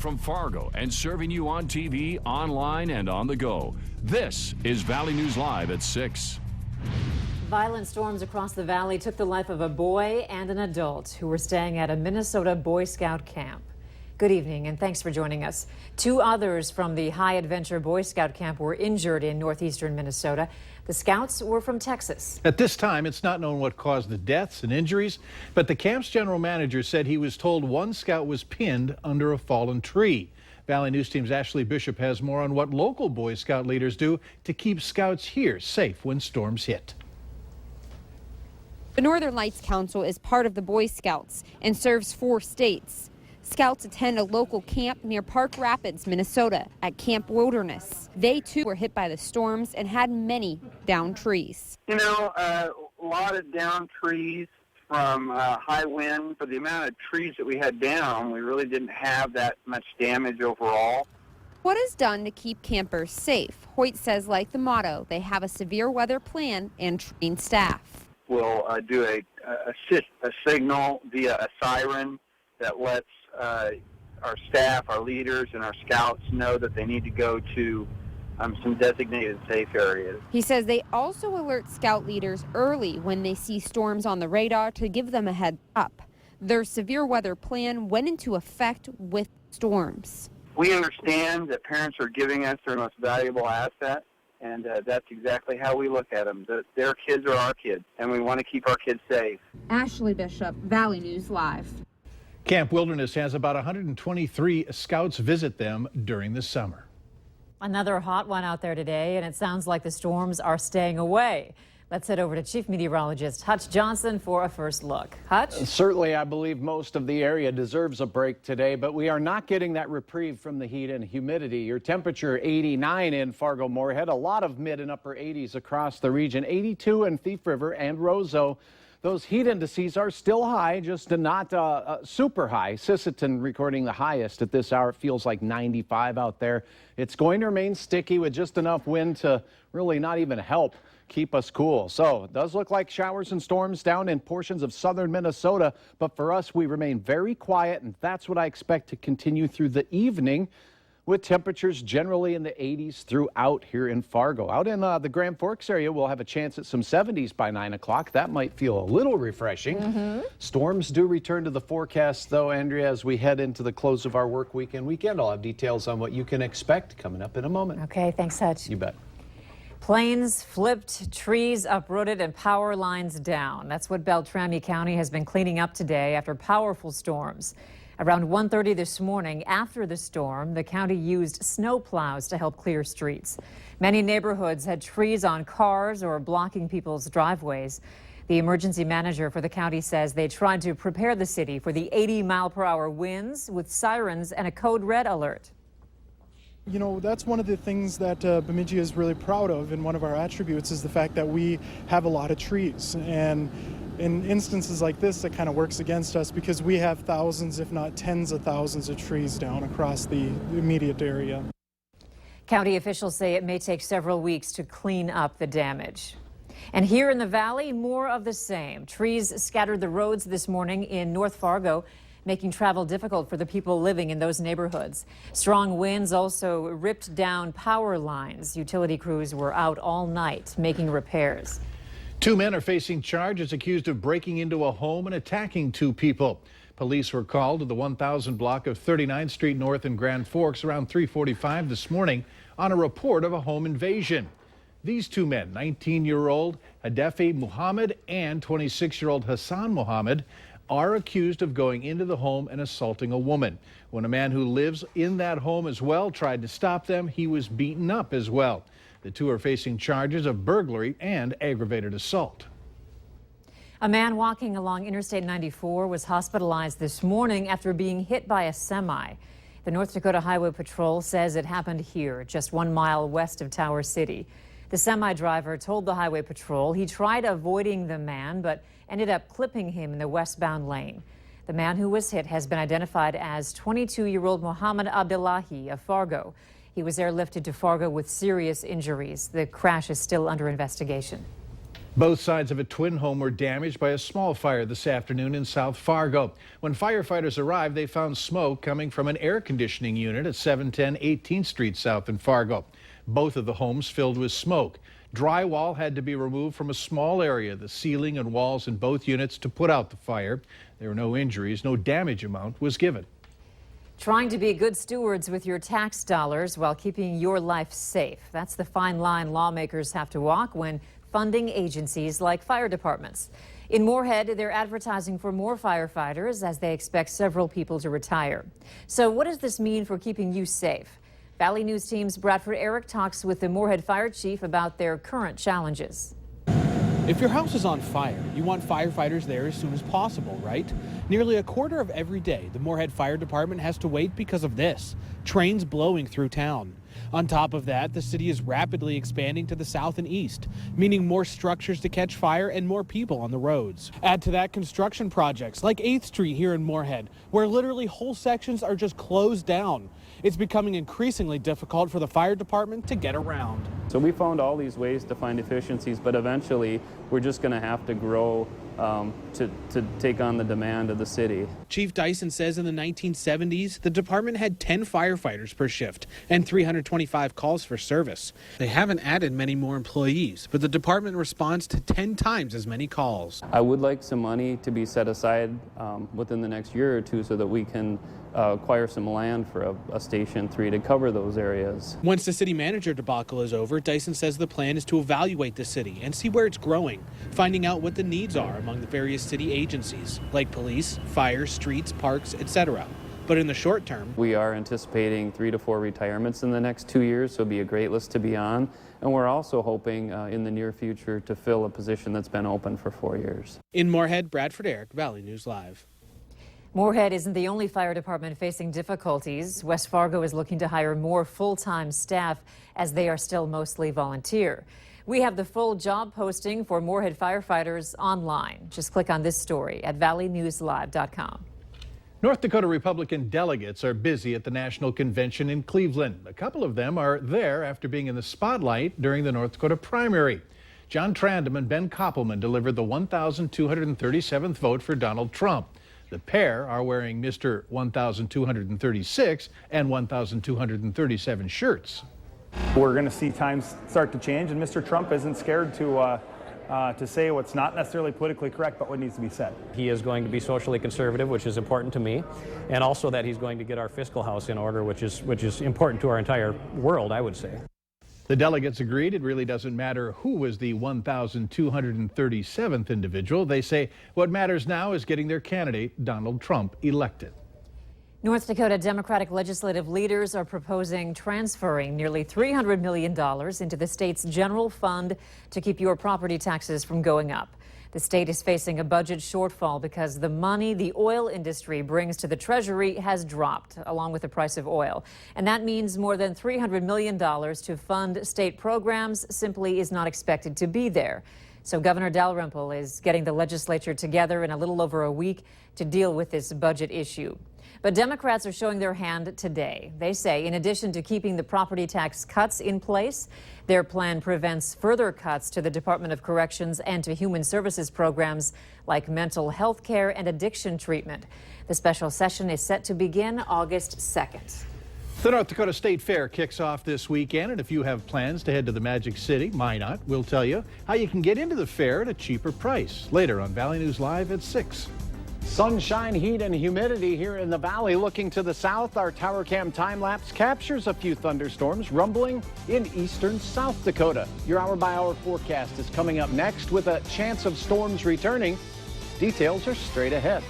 from Fargo and serving you on TV, online, and on the go. This is Valley News Live at 6. Violent storms across the valley took the life of a boy and an adult who were staying at a Minnesota Boy Scout camp. Good evening and thanks for joining us. 2 others from the High Adventure Boy Scout camp were injured in northeastern Minnesota. The scouts were from Texas. At this time, it's not known what caused the deaths and injuries, but the camp's general manager said he was told one scout was pinned under a fallen tree. Valley News Team's Ashley Bishop has more on what local Boy Scout leaders do to keep scouts here safe when storms hit. The Northern Lights Council is part of the Boy Scouts and serves 4 states. Scouts attend a local camp near Park Rapids, Minnesota at Camp Wilderness. They too were hit by the storms and had many downed trees. You know, a lot of downed trees from high wind. For the amount of trees that we had down, we really didn't have that much damage overall. What is done to keep campers safe? Hoyt says, like the motto, they have a severe weather plan and trained staff. We'll do a signal via a siren that lets our staff, our leaders, and our scouts know that they need to go to some designated safe areas. He says they also alert scout leaders early when they see storms on the radar to give them a heads up. Their severe weather plan went into effect with storms. We understand that parents are giving us their most valuable asset, and that's exactly how we look at them. Their kids are our kids, and we want to keep our kids safe. Ashley Bishop, Valley News Live. Camp Wilderness has about 123 scouts visit them during the summer. Another hot one out there today, and it sounds like the storms are staying away. Let's head over to Chief Meteorologist Hutch Johnson for a first look. Hutch? Certainly, I believe most of the area deserves a break today, but we are not getting that reprieve from the heat and humidity. Your temperature 89 in Fargo-Moorhead, a lot of mid and upper 80s across the region, 82 in Thief River and Roseau. Those heat indices are still high, just not super high. Sisseton recording the highest at this hour. It feels like 95 out there. It's going to remain sticky with just enough wind to really not even help keep us cool. So it does look like showers and storms down in portions of southern Minnesota. But for us, we remain very quiet, and that's what I expect to continue through the evening, with temperatures generally in the 80s throughout here in Fargo. Out in the Grand Forks area, we'll have a chance at some 70s by 9 o'clock. That might feel a little refreshing. Storms do return to the forecast, though, Andrea, as we head into the close of our work week and weekend. I'll have details on what you can expect coming up in a moment. Okay, thanks, Hutch. You bet. Planes flipped, trees uprooted, and power lines down. That's what Beltrami County has been cleaning up today after powerful storms. Around 1:30 this morning, after the storm, the county used snow plows to help clear streets. Many neighborhoods had trees on cars or blocking people's driveways. The emergency manager for the county says they tried to prepare the city for the 80-mile-per-hour winds with sirens and a code red alert. You know, that's one of the things that Bemidji is really proud of, and one of our attributes is the fact that we have a lot of trees. And in instances like this, it kind of works against us because we have thousands, if not tens of thousands of trees down across the immediate area. County officials say it may take several weeks to clean up the damage. And here in the valley, more of the same. Trees scattered the roads this morning in North Fargo, making travel difficult for the people living in those neighborhoods. Strong winds also ripped down power lines. Utility crews were out all night making repairs. 2 men are facing charges accused of breaking into a home and attacking 2 people. Police were called to the 1000 block of 39th Street North in Grand Forks around 3:45 this morning on a report of a home invasion. These 2 men, 19-year-old Hadefi Muhammad and 26-year-old Hassan Muhammad, are accused of going into the home and assaulting a woman. When a man who lives in that home as well tried to stop them, he was beaten up as well. The 2 are facing charges of burglary and aggravated assault. A man walking along Interstate 94 was hospitalized this morning after being hit by a semi. The North Dakota Highway Patrol says it happened here, just 1 mile west of Tower City. The semi driver told the Highway Patrol he tried avoiding the man, but ended up clipping him in the westbound lane. The man who was hit has been identified as 22-year-old Muhammad Abdullahi of Fargo. He was airlifted to Fargo with serious injuries. The crash is still under investigation. Both sides of a twin home were damaged by a small fire this afternoon in South Fargo. When firefighters arrived, they found smoke coming from an air conditioning unit at 710 18th Street South in Fargo. Both of the homes filled with smoke. Drywall had to be removed from a small area, the ceiling and walls in both units, to put out the fire. There were no injuries. No damage amount was given. Trying to be good stewards with your tax dollars while keeping your life safe. That's the fine line lawmakers have to walk when funding agencies like fire departments. In Moorhead, they're advertising for more firefighters as they expect several people to retire. So what does this mean for keeping you safe? Valley News Team's Bradford Eric talks with the Moorhead Fire Chief about their current challenges. If your house is on fire, you want firefighters there as soon as possible, right? Nearly a quarter of every day, the Moorhead Fire Department has to wait because of this: trains blowing through town. On top of that, the city is rapidly expanding to the south and east, meaning more structures to catch fire and more people on the roads. Add to that construction projects like 8th Street here in Moorhead, where literally whole sections are just closed down. It's becoming increasingly difficult for the fire department to get around. So we found all these ways to find efficiencies, but eventually we're just going to have to grow to take on the demand of the city. Chief Dyson says in the 1970s, the department had 10 firefighters per shift and 325 calls for service. They haven't added many more employees, but the department responds to 10 times as many calls. I would like some money to be set aside within the next year or two so that we can acquire some land for a Station 3 to cover those areas. Once the city manager debacle is over, Dyson says the plan is to evaluate the city and see where it's growing, finding out what the needs are among the various city agencies, like police, fire, streets, parks, etc. But in the short term, we are anticipating 3 to 4 retirements in the next 2 years, so it'll be a great list to be on. And we're also hoping in the near future to fill a position that's been open for 4 years. In Moorhead, Bradford Eric, Valley News Live. Moorhead isn't the only fire department facing difficulties. West Fargo is looking to hire more full-time staff as they are still mostly volunteer. We have the full job posting for Moorhead firefighters online. Just click on this story at valleynewslive.com. North Dakota Republican delegates are busy at the National Convention in Cleveland. A couple of them are there after being in the spotlight during the North Dakota primary. John Trandum and Ben Koppelman delivered the 1,237th vote for Donald Trump. The pair are wearing Mr. 1,236 and 1,237 shirts. We're going to see times start to change, and Mr. Trump isn't scared to say what's not necessarily politically correct, but what needs to be said. He is going to be socially conservative, which is important to me, and also that he's going to get our fiscal house in order, which is important to our entire world, I would say. The delegates agreed it really doesn't matter who was the 1,237th individual. They say what matters now is getting their candidate, Donald Trump, elected. North Dakota Democratic legislative leaders are proposing transferring nearly $300 million into the state's general fund to keep your property taxes from going up. The state is facing a budget shortfall because the money the oil industry brings to the Treasury has dropped, along with the price of oil. And that means more than $300 million to fund state programs simply is not expected to be there. So Governor Dalrymple is getting the legislature together in a little over a week to deal with this budget issue. But Democrats are showing their hand today. They say in addition to keeping the property tax cuts in place, their plan prevents further cuts to the Department of Corrections and to human services programs like mental health care and addiction treatment. The special session is set to begin August 2nd. The North Dakota State Fair kicks off this weekend, and if you have plans to head to the Magic City, Minot, we'll tell you how you can get into the fair at a cheaper price. Later on Valley News Live at 6. Sunshine, heat, and humidity here in the valley. Looking to the south, our tower cam time lapse captures a few thunderstorms rumbling in eastern South Dakota. Your hour-by-hour forecast is coming up next with a chance of storms returning. Details are straight ahead.